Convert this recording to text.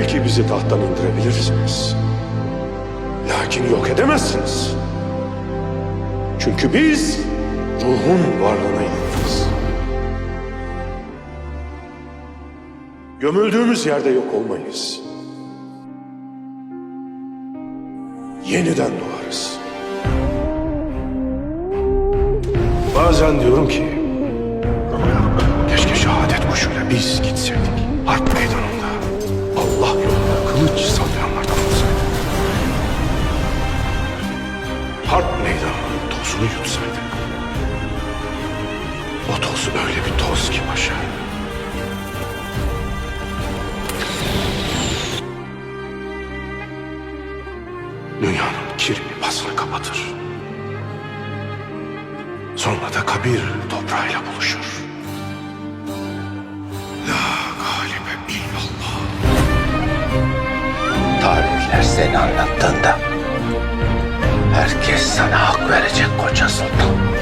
Belki bizi tahttan indirebilirsiniz. Lakin yok edemezsiniz. Çünkü biz ruhun varlığına inanırız. Gömüldüğümüz yerde yok olmayız. Yeniden doğarız. Bazen diyorum ki, keşke şehadet kuşuyla biz gitseydik. Harp meydanında Allah yolunda kılıç sallayanlardan olsaydık. Harp meydanının tozunu yutsaydık. O toz öyle bir toz ki paşa. Dünyanın kirini pasını kapatır. Sonra da kabir toprağıyla buluşur. La galibe illallah. Tarihler seni anlattığında herkes sana hak verecek koca sultan.